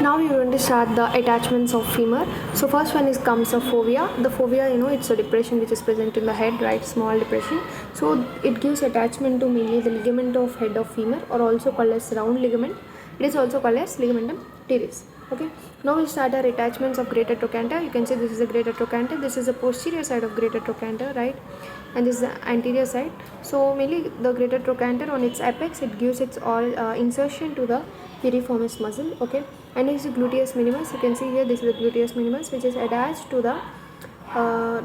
Now you're going to start the attachments of femur. So first one is comes the fovea. The fovea, it's a depression which is present in the head, right? Small depression. So it gives attachment to mainly the ligament of head of femur, or also called as round ligament. It is also called as ligamentum teres. Okay. Now we start our attachments of greater trochanter. You can see this is the greater trochanter. This is the posterior side of greater trochanter, right? And this is the anterior side. So mainly the greater trochanter, on its apex, it gives its all insertion to the piriformis muscle. Okay. And this is the gluteus minimus. You can see here, this is the gluteus minimus, which is attached to the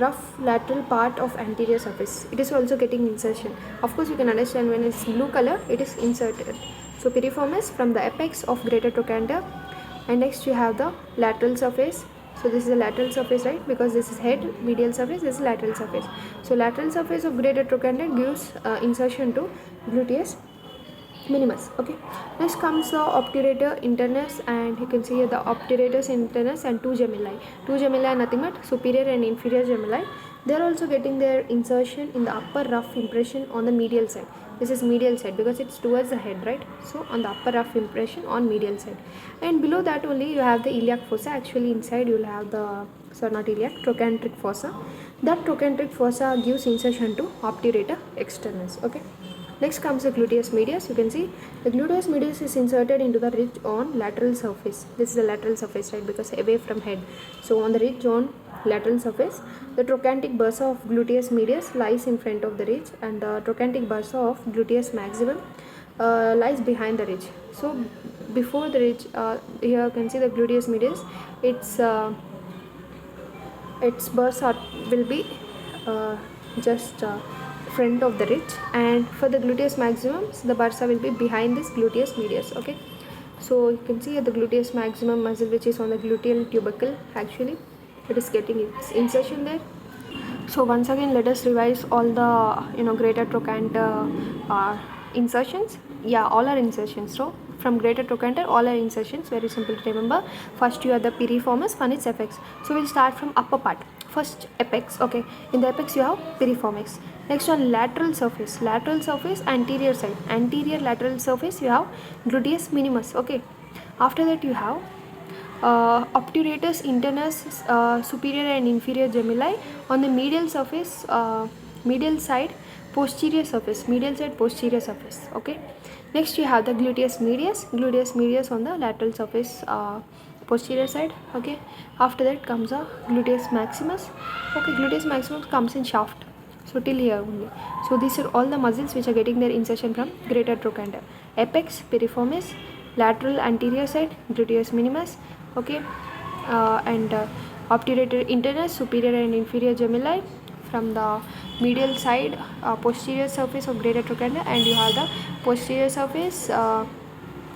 rough lateral part of anterior surface. It is also getting insertion. Of course, you can understand when it's blue color, it is inserted. So piriformis from the apex of greater trochanter. And next you have the lateral surface. So this is the lateral surface, right? Because this is head, medial surface, this is lateral surface. So lateral surface of greater trochanter gives insertion to gluteus minimus. Okay. Next comes the obturator internus, and you can see here the obturator internus and two gemelli. Two gemelli are nothing but superior and inferior gemelli. They are also getting their insertion in the upper rough impression on the medial side. This is medial side because it's towards the head, right? So on the upper rough impression on medial side, and below that only you have the iliac fossa. Actually inside you will have the, sorry, not iliac, trochanteric fossa. That trochanteric fossa gives insertion to obturator externus. Okay. Next comes the gluteus medius. You can see the gluteus medius is inserted into the ridge on lateral surface. This is the lateral surface, right? Because away from head. So on the ridge on lateral surface, the trochanteric bursa of gluteus medius lies in front of the ridge, and the trochanteric bursa of gluteus maximum lies behind the ridge. So before the ridge, here you can see the gluteus medius. Its bursa will be just front of the ridge, and for the gluteus maximum, the bursa will be behind this gluteus medius. Okay. So you can see the gluteus maximum muscle, which is on the gluteal tubercle. Actually it is getting its insertion there. So once again, let us revise all the greater trochanter insertions. Yeah, all are insertions. So from greater trochanter, all are insertions. Very simple to remember. First you have the piriformis, one is apex. So we'll start from upper part. First apex. Okay, in the apex you have piriformis. Next on lateral surface, anterior side, anterior lateral surface, you have gluteus minimus. Okay. After that you have obturatus internus, superior and inferior gemelli. On the medial surface, medial side, posterior surface, medial side, posterior surface. Okay. Next you have the gluteus medius on the lateral surface, posterior side. Okay. After that comes the gluteus maximus. Okay, gluteus maximus comes in shaft. So till here only. So these are all the muscles which are getting their insertion from greater trochanter. Apex, piriformis, lateral anterior side, gluteus minimus. Okay. And obturator internus, superior and inferior gemelli. From the medial side, posterior surface of greater trochanter, and you have the posterior surface,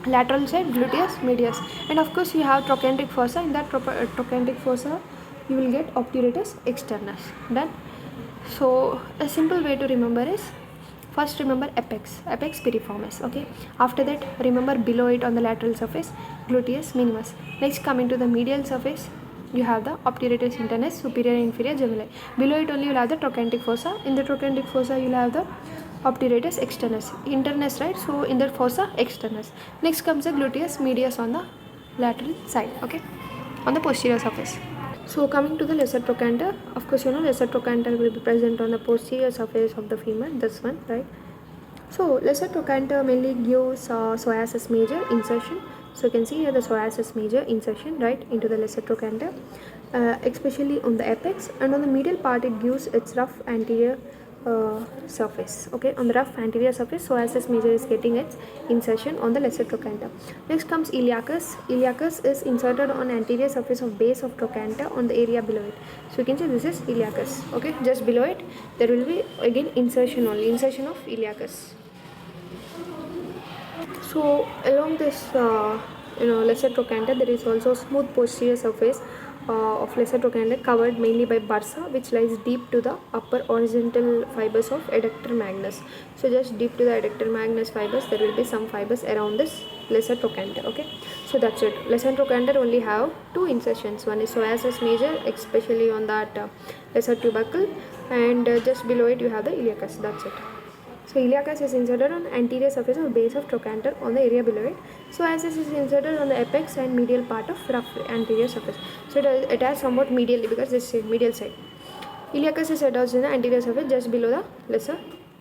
lateral side, gluteus medius. And of course you have trochanteric fossa. In that trochanteric fossa you will get obturatus externus. Done. So a simple way to remember is, first remember apex piriformis. Okay. After that remember below it on the lateral surface, gluteus minimus. Next, coming to the medial surface, you have the obturatus internus, superior and inferior gemelli. Below it only you will have the trochanteric fossa. In the trochanteric fossa you will have the obturatus externus, internus, right? So in the fossa externus. Next comes the gluteus medius on the lateral side. Okay, on the posterior surface. So coming to the lesser trochanter, of course lesser trochanter will be present on the posterior surface of the femur, this one, right? So lesser trochanter mainly gives psoas major insertion. So you can see here the psoas major insertion, right, into the lesser trochanter, especially on the apex, and on the medial part it gives its rough anterior surface. Okay, on the rough anterior surface, psoas major is getting its insertion on the lesser trochanter. Next comes iliacus. Iliacus is inserted on anterior surface of base of trochanter on the area below it. So you can see this is iliacus. Okay, just below it there will be again insertion of iliacus. So along this lesser trochanter, there is also smooth posterior surface of lesser trochanter covered mainly by bursa, which lies deep to the upper horizontal fibers of adductor magnus. So just deep to the adductor magnus fibers, there will be some fibers around this lesser trochanter. Okay, so that's it. Lesser trochanter only have two insertions. One is psoas major, especially on that lesser tubercle, and just below it you have the iliacus. That's it. So iliacus is inserted on anterior surface or base of trochanter on the area below it. So vastus is inserted on the apex and medial part of rough anterior surface. So it has somewhat medially because this is medial side. Iliacus is attached in the anterior surface just below the lesser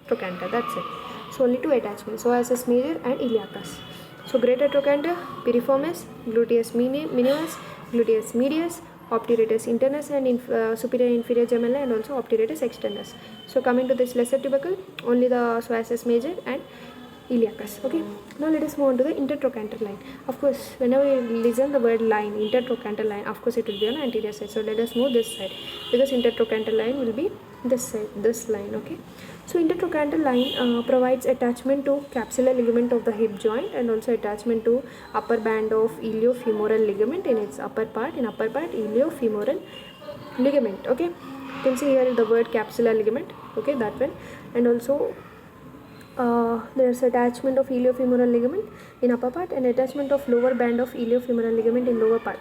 trochanter. That's it. So only two attachments. So vastus major and iliacus. So greater trochanter, piriformis, gluteus minimus, gluteus medius, obturatus internus and superior inferior gemella, and also obturatus externus. So coming to this lesser tubercle, only the vastus major and iliacus. Okay, now let us move on to the intertrochanter line. Of course, whenever you listen the word line, intertrochanter line, of course it will be on anterior side. So let us move this side because intertrochanter line will be this side, this line. Okay, so intertrochanter line provides attachment to capsular ligament of the hip joint and also attachment to upper band of iliofemoral ligament in its upper part. In upper part, iliofemoral ligament. Okay, you can see here the word capsular ligament. Okay, that one, and also there's attachment of iliofemoral ligament in upper part and attachment of lower band of iliofemoral ligament in lower part.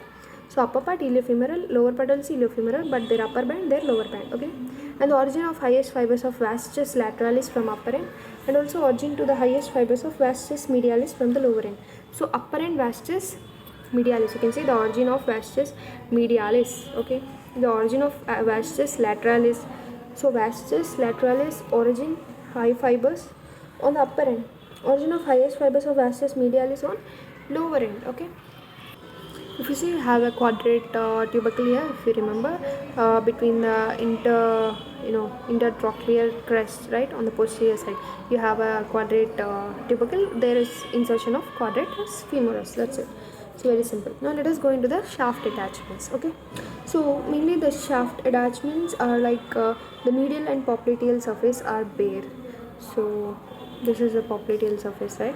So upper part iliofemoral, lower part also iliofemoral, but their upper band, their lower band. Okay, and the origin of highest fibers of vastus lateralis from upper end, and also origin to the highest fibers of vastus medialis from the lower end. So upper end vastus medialis, you can see the origin of vastus medialis. Okay, the origin of vastus lateralis. So vastus lateralis origin high fibers on the upper end, origin of highest fibers of vastus medialis on lower end. Okay, if you see you have a quadrate tubercle here, if you remember, between the intertrochlear crest, right, on the posterior side you have a quadrate tubercle. There is insertion of quadratus femoris. That's it. It's very simple. Now let us go into the shaft attachments. Okay, so mainly the shaft attachments are like the medial and popliteal surface are bare. So this is the popliteal surface, right?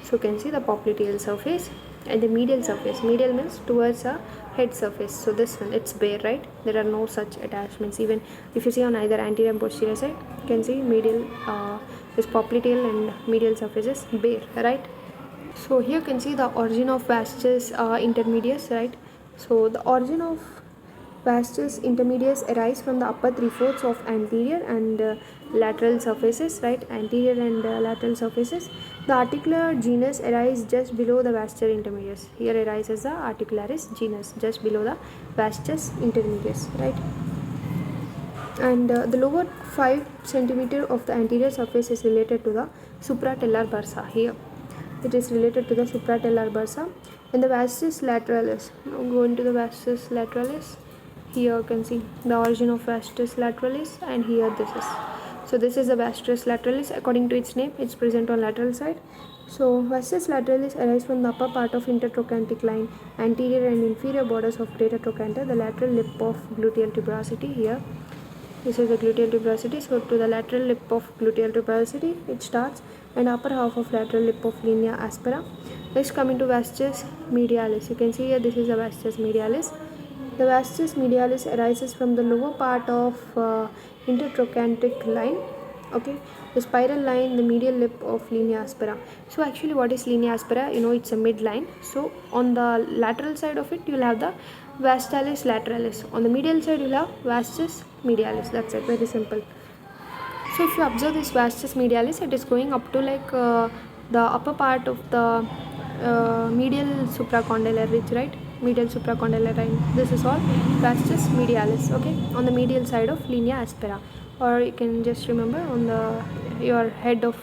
So you can see the popliteal surface and the medial surface. Medial means towards a head surface. So this one, it's bare, right? There are no such attachments. Even if you see on either anterior and posterior side, you can see medial is popliteal and medial surface is bare, right? So here you can see the origin of vastus intermedius, right? So the origin of vastus intermedius arise from the upper 3/4 of anterior and lateral surfaces, right? Anterior and lateral surfaces. The articular genus arise just below the vastus intermedius. Here arises the articularis genus just below the vastus intermedius, right? And the lower 5 centimeter of the anterior surface is related to the supratellar bursa. Here it is related to the supratellar bursa, and the vastus lateralis. Now go into the vastus lateralis. Here you can see the origin of vastus lateralis, and here this is. So this is the vastus lateralis. According to its name, it's present on lateral side. So vastus lateralis arises from the upper part of intertrochanteric line, anterior and inferior borders of greater trochanter, the lateral lip of gluteal tuberosity. Here this is the gluteal tuberosity. So to the lateral lip of gluteal tuberosity it starts, and upper half of lateral lip of linea aspera. Next coming to vastus medialis. You can see here this is the vastus medialis. The vastus medialis arises from the lower part of intertrochanteric line. Okay, the spiral line, the medial lip of linea aspera. So actually what is linea aspera? You know, it's a midline. So on the lateral side of it you will have the vastalis lateralis. On the medial side you will have vastus medialis. That's it, very simple. So if you observe this vastus medialis, it is going up to like the upper part of the medial supracondylar ridge, right? Medial supracondylar line. This is all vastus medialis. Okay, on the medial side of linea aspera, or you can just remember on the your head of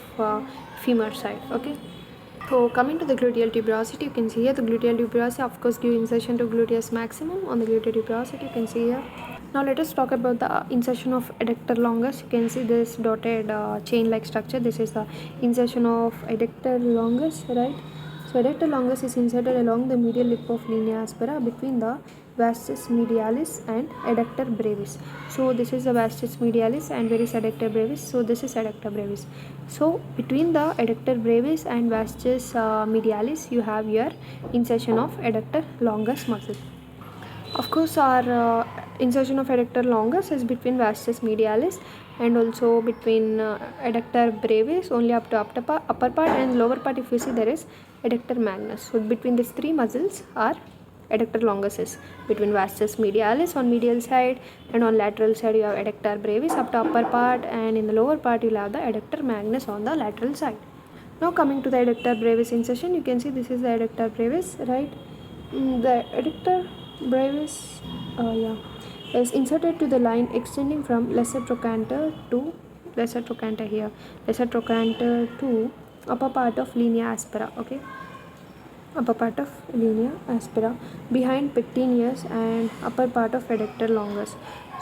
femur side. Okay. So coming to the gluteal tuberosity, you can see here the gluteal tuberosity of course give insertion to gluteus maximum on the gluteal tuberosity. You can see here. Now let us talk about the insertion of adductor longus. You can see this dotted chain-like structure. This is the insertion of adductor longus, right? So adductor longus is inserted along the medial lip of linea aspera between the vastus medialis and adductor brevis. So this is the vastus medialis and where is adductor brevis? So this is adductor brevis. So between the adductor brevis and vastus medialis you have your insertion of adductor longus muscle. Of course our insertion of adductor longus is between vastus medialis and also between adductor brevis only up to upper part, and lower part if you see there is adductor magnus. So between these three muscles our adductor longus is. Between vastus medialis on medial side, and on lateral side you have adductor brevis up to upper part, and in the lower part you will have the adductor magnus on the lateral side. Now coming to the adductor brevis insertion, you can see this is the adductor brevis, right? The adductor brevis is inserted to the line extending from lesser trochanter to lesser trochanter here, lesser trochanter to upper part of linea aspera, okay, upper part of linea aspera behind pectineus and upper part of adductor longus.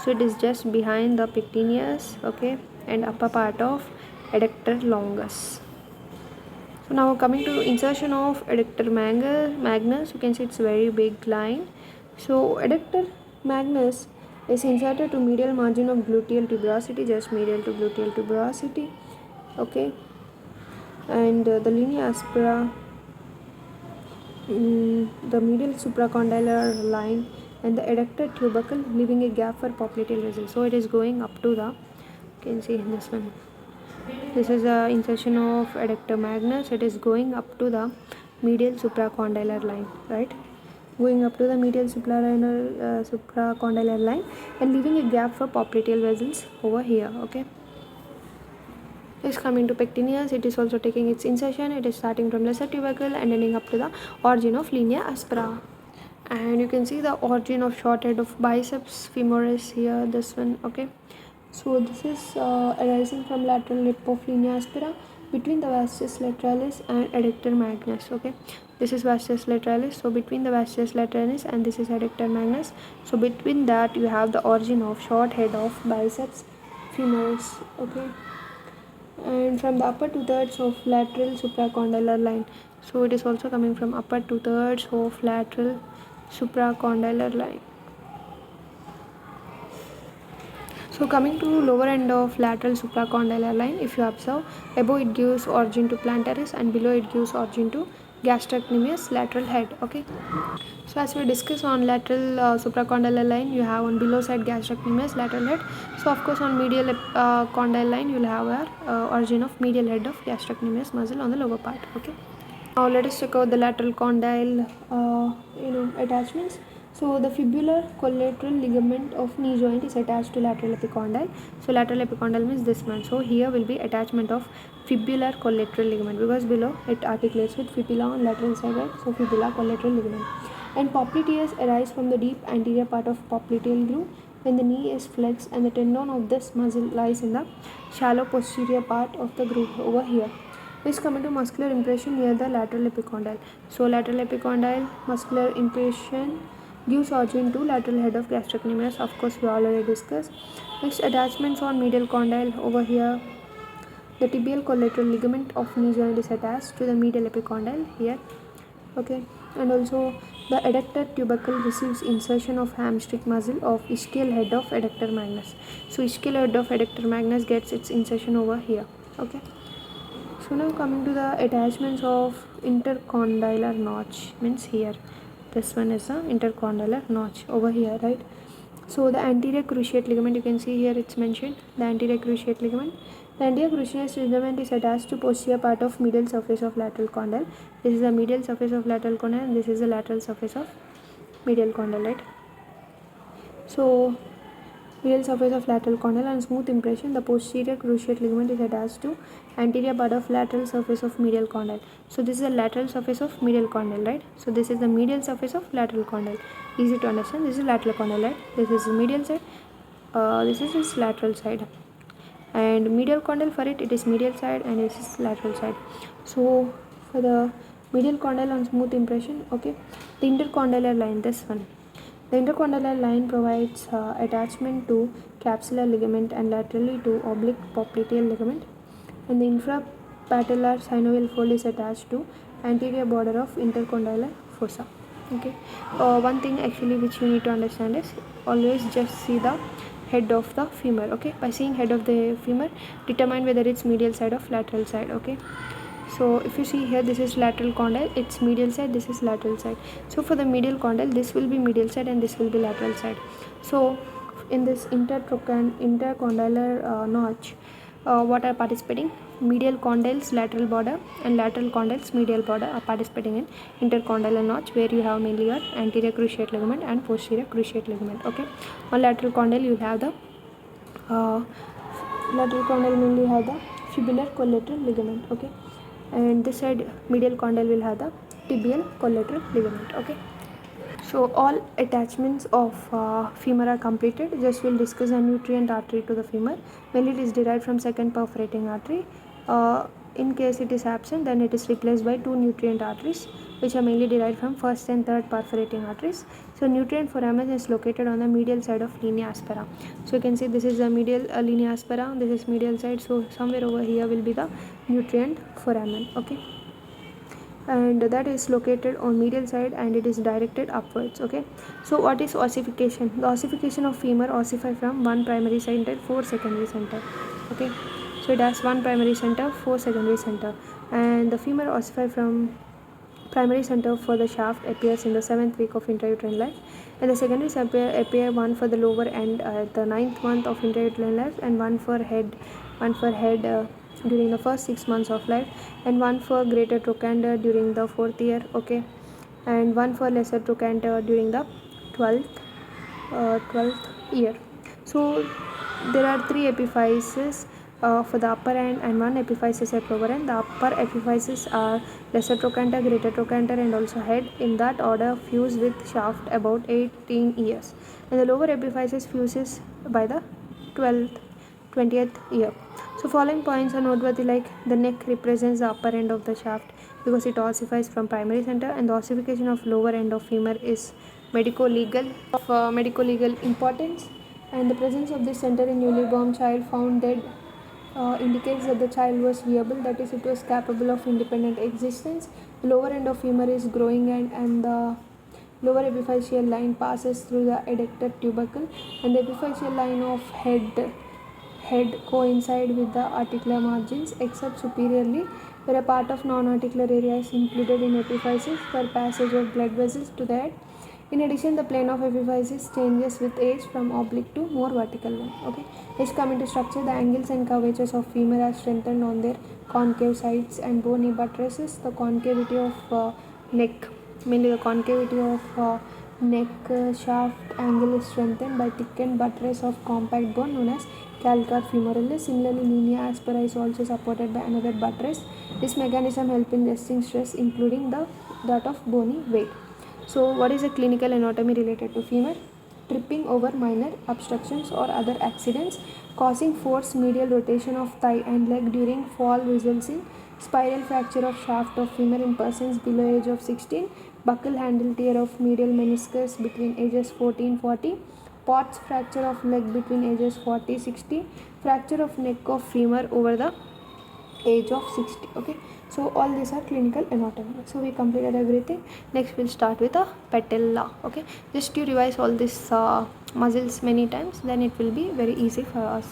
So it is just behind the pectineus, okay, and upper part of adductor longus. So now coming to insertion of adductor magnus, you can see it's a very big line. So adductor magnus is inserted to medial margin of gluteal tuberosity, just medial to gluteal tuberosity, okay, and the linea aspera, the medial supracondylar line, and the adductor tubercle, leaving a gap for popliteal vessel. So it is going up to the, you can see this one. This is the insertion of adductor magnus. It is going up to the medial supracondylar line, right? Going up to the medial supracondylar line and leaving a gap for popliteal vessels over here, okay. Is coming to pectineus, it is also taking its insertion. It is starting from lesser tubercle and ending up to the origin of linea aspera. And you can see the origin of short head of biceps femoris here, this one, okay. So this is arising from lateral lip of linea aspera between the vastus lateralis and adductor magnus, okay. This is vastus lateralis, so between the vastus lateralis and this is adductor magnus, so between that you have the origin of short head of biceps femoris, okay. And from the upper 2/3 of lateral supracondylar line, so it is also coming from upper 2/3 of lateral supracondylar line. So coming to lower end of lateral supracondylar line, if you observe, above it gives origin to plantaris and below it gives origin to gastrocnemius lateral head, okay. So as we discuss on lateral supracondylar line, you have on below side gastrocnemius lateral head. So of course on medial condyle line you will have a origin of medial head of gastrocnemius muscle on the lower part, okay. Now let us check out the lateral condyle attachments. So the fibular collateral ligament of knee joint is attached to lateral epicondyle. So lateral epicondyle means this one. So here will be attachment of fibular collateral ligament because below it articulates with fibula on lateral side, right? So fibula collateral ligament. And popliteus arise from the deep anterior part of popliteal groove when the knee is flexed and the tendon of this muscle lies in the shallow posterior part of the groove over here. This coming to muscular impression near the lateral epicondyle. So lateral epicondyle muscular impression gives origin to lateral head of gastrocnemius, of course we already discussed. Next, attachments on medial condyle over here. The tibial collateral ligament of knee joint is attached to the medial epicondyle here, okay. And also the adductor tubercle receives insertion of hamstring muscle of ischial head of adductor magnus. So ischial head of adductor magnus gets its insertion over here, okay. So now coming to the attachments of intercondylar notch, means here this one is the intercondylar notch over here, right. So the anterior cruciate ligament, you can see here it's mentioned, the anterior cruciate ligament. The anterior cruciate ligament is attached to posterior part of medial surface of lateral condyle. This is the medial surface of lateral condyle and this is the lateral surface of medial condyle, right. So medial surface of lateral condyle and smooth impression, the posterior cruciate ligament is attached to anterior part of lateral surface of medial condyle. So this is the lateral surface of medial condyle, right. So this is the medial surface of lateral condyle, easy to understand. This is lateral condyle, right. This is the medial side, this is its lateral side, and medial condyle for it is medial side and this is lateral side. So for the medial condyle on smooth impression, okay, the intercondylar line, this one. The intercondylar line provides attachment to capsular ligament and laterally to oblique popliteal ligament, and the infrapatellar synovial fold is attached to anterior border of intercondylar fossa, okay. One thing actually which you need to understand is always just see the head of the femur, okay. By seeing head of the femur, determine whether it's medial side or lateral side, okay. So if you see here, this is lateral condyle, it's medial side, this is lateral side. So for the medial condyle, this will be medial side and this will be lateral side. So in this intercondylar notch, what are participating? medial condyles lateral border and lateral condyles medial border are participating in intercondylar notch, where you have mainly your anterior cruciate ligament and posterior cruciate ligament. Okay, on lateral condyle you have the lateral condyle mainly have the fibular collateral ligament. Okay, and this side medial condyle will have the tibial collateral ligament. Okay, so all attachments of femur are completed. Just we'll discuss a nutrient artery to the femur. Mainly it is derived from second perforating artery. In case it is absent, then it is replaced by two nutrient arteries, which are mainly derived from first and third perforating arteries. So nutrient foramen is located on the medial side of linea aspera. So you can see this is the medial linea aspera, this is medial side. So somewhere over here will be the nutrient foramen. Okay, and that is located on medial side and it is directed upwards. Okay, so what is ossification? The ossification of femur ossify from one primary center, four secondary center. Okay, so it has one primary center, four secondary center, and the femur ossify from primary center for the shaft appears in the 7th week of intrauterine life, and the secondaries appear one for the lower end at the 9th month of intrauterine life, and one for head during the first 6 months of life, and one for greater trochanter during the 4th year. Okay, and one for lesser trochanter during the 12th year. So there are three epiphyses for the upper end and one epiphysis at lower end. The upper epiphyses are lesser trochanter, greater trochanter, and also head. In that order, fuse with shaft about 18 years, and the lower epiphysis fuses by the 20th year. So following points are noteworthy, like the neck represents the upper end of the shaft because it ossifies from primary center, and the ossification of lower end of femur is medico-legal importance, and the presence of this center in newly born child found dead indicates that the child was viable, that is, it was capable of independent existence. The lower end of femur is growing and the lower epiphyseal line passes through the adductor tubercle, and the epiphyseal line of head coincide with the articular margins except superiorly, where a part of non-articular area is included in epiphysis for passage of blood vessels to the head. In addition, the plane of epiphysis changes with age from oblique to more vertical one. Okay, let's come into structure. The angles and curvatures of femur are strengthened on their concave sides and bony buttresses. The concavity of neck, mainly the concavity of neck shaft angle is strengthened by thickened buttress of compact bone known as calcar femoralis. Similarly, linea aspera is also supported by another buttress. This mechanism helps in resting stress, including that of bony weight. So what is the clinical anatomy related to femur? Tripping over minor obstructions or other accidents causing forced medial rotation of thigh and leg during fall results in spiral fracture of shaft of femur in persons below age of 16, buccal handle tear of medial meniscus between ages 14-40, Pott's fracture of leg between ages 40-60, fracture of neck of femur over the age of 60. Okay, so all these are clinical anatomy. So we completed everything. Next we'll start with a patella. Okay, just to revise all these muscles many times, then it will be very easy for us.